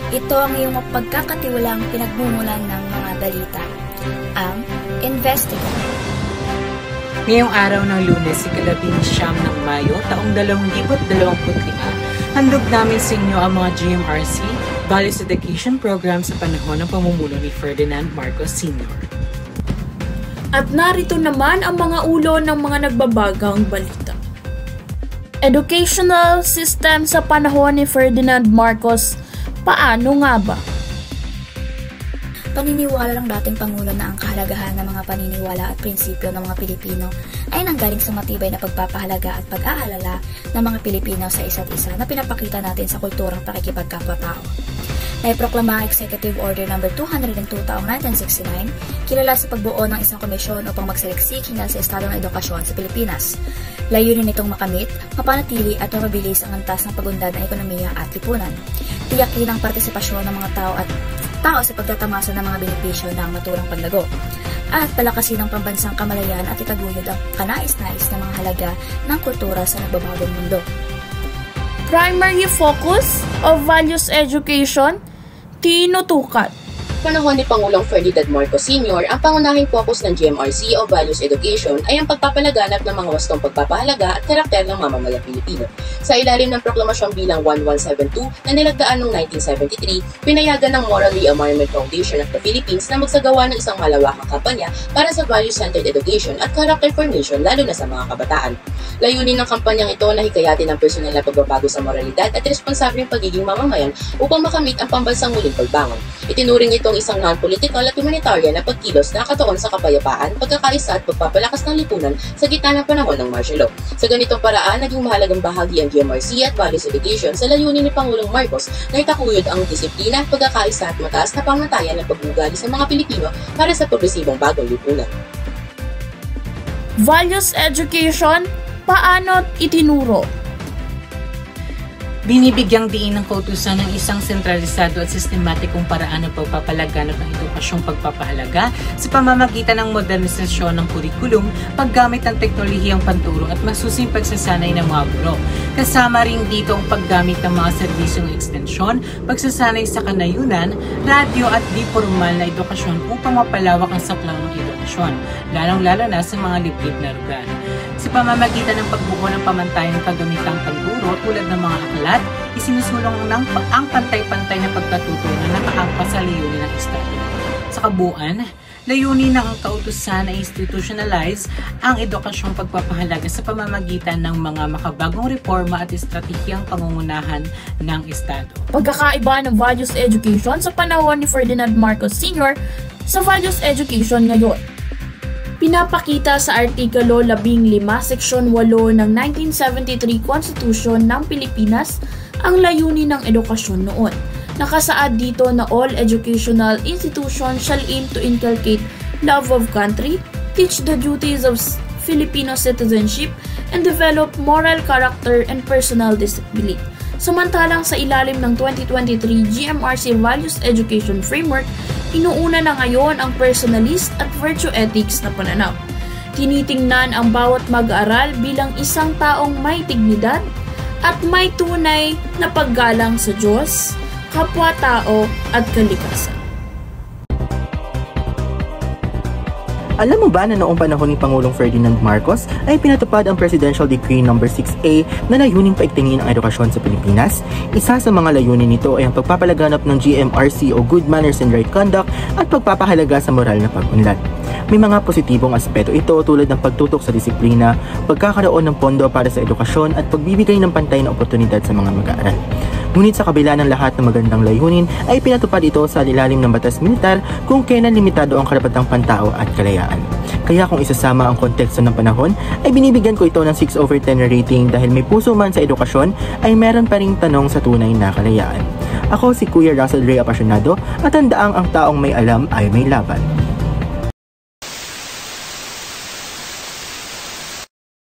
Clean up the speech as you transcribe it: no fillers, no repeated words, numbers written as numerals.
Ito ang iyong pagkakatiwalang pinagmumulan ng mga balita, ang Investigative. Ngayong araw ng Lunes, ika-19 ng Mayo, taong 2025, handog namin sa inyo ang mga GMRC Values Education Program sa panahon ng pamumuno ni Ferdinand Marcos Sr. At narito naman ang mga ulo ng mga nagbabagang balita. Educational system sa panahon ni Ferdinand Marcos, paano nga ba? Paniniwala ng dating Pangulo na ang kahalagahan ng mga paniniwala at prinsipyo ng mga Pilipino ay nanggaling sa matibay na pagpapahalaga at pag-aalala ng mga Pilipino sa isa't isa na pinapakita natin sa kulturang pakikipagkapwa-tao. Naiproklama ang Executive Order No. 202 taong 1969, kilala sa pagbuo ng isang komisyon upang magsaliksik hinggil sa estado ng edukasyon sa Pilipinas. Layunin nitong makamit, mapanatili at mapabilis ang antas ng pag-unlad ng ekonomiya at lipunan. Tiyakin ang partisipasyon ng mga tao sa pagtatamasa ng mga benepisyo ng naturang paglago, at palakasin ang pambansang kamalayan at itaguyod ang kanais-nais na mga halaga ng kultura sa nagbabagong mundo. Primary focus of values education, tinutukat. Panahon ni Pangulong Ferdinand Marcos Sr., ang pangunahing focus ng GMRC o Values Education ay ang pagpapalaganap ng mga wastong pagpapahalaga at karakter ng mamamayang Pilipino. Sa ilalim ng proklamasyon bilang 1172 na nilagdaan noong 1973, pinayagan ng Morally Environment Foundation of the Philippines na magsagawa ng isang malawakang kampanya para sa value-centered education at character formation lalo na sa mga kabataan. Layunin ng kampanyang ito na hikayatin ang personal na pagbabago sa moralidad at responsableng pagiging mamamayan upang makamit ang pambansang muling pagbangon. Itinuring itong isang non-political at humanitarian na pagkilos na nakatuon sa kapayapaan, pagkakaisa at pagpapalakas ng lipunan sa gitna ng panahon ng martial law. Sa ganitong paraan, naging mahalagang bahagi ang GMRC at Values Education sa layunin ni Pangulong Marcos na itakuyod ang disiplina, pagkakaisa at mataas na pamantayan ng pag-uugali sa mga Pilipino para sa progresibong bagong lipunan. Values Education, paano itinuro? Binibigyang diin ng kautusan ng isang sentralisado at sistematikong paraan ng pagpapalaganap ng edukasyong pagpapahalaga sa pamamagitan ng modernisasyon ng kurikulum, paggamit ng teknolohiyang panturo at masusing pagsasanay ng mga guro. Kasama rin dito ang paggamit ng mga serbisyong ekstensyon, pagsasanay sa kanayunan, radyo at di formal na edukasyon upang mapalawak ang saklaw ng edukasyon, lalong-lalo na sa mga liblib na lugar. Sa pamamagitan ng pagbuo ng pamantayang kagamitang panturo tulad ng mga aklat, isinusulong ang pantay-pantay na pagkatuto na nakaangkos sa layunin ng Estado. Sa kabuuan, layunin ng kautusan ay institutionalize ang edukasyong pagpapahalaga sa pamamagitan ng mga makabagong reforma at estratehiyang pangungunahan ng Estado. Pagkakaiba ng Values Education sa panahon ni Ferdinand Marcos Sr. sa Values Education ngayon. Pinapakita sa Artikulo 15, Seksyon 8 ng 1973 Constitution ng Pilipinas ang layunin ng edukasyon noon. Nakasaad dito na all educational institutions shall aim to inculcate love of country, teach the duties of Filipino citizenship, and develop moral character and personal discipline. Samantalang sa ilalim ng 2023 GMRC Values Education Framework, inuuna na ngayon ang personalist at virtue ethics na pananaw. Tinitingnan ang bawat mag-aaral bilang isang taong may dignidad at may tunay na paggalang sa Diyos, kapwa-tao at kalikasan. Alam mo ba na noong panahon ni Pangulong Ferdinand Marcos ay pinatupad ang Presidential Decree No. 6A na layuning paigtingin ang edukasyon sa Pilipinas? Isa sa mga layunin nito ay ang pagpapalaganap ng GMRC o Good Manners and Right Conduct at pagpapahalaga sa moral na pag-unlad. May mga positibong aspeto ito tulad ng pagtutok sa disiplina, pagkakaroon ng pondo para sa edukasyon at pagbibigay ng pantay na oportunidad sa mga mag-aaral. Ngunit sa kabila ng lahat ng magandang layunin ay pinatupad ito sa ilalim ng batas militar kung kailan limitado ang karapatang pantao at kalayaan. Kaya kung isasama ang konteksto ng panahon ay binibigyan ko ito ng 6/10 na rating dahil may puso man sa edukasyon ay meron pa ring tanong sa tunay na kalayaan. Ako si Kuya Russell Ray Apasionado at tandaang ang taong may alam ay may laban.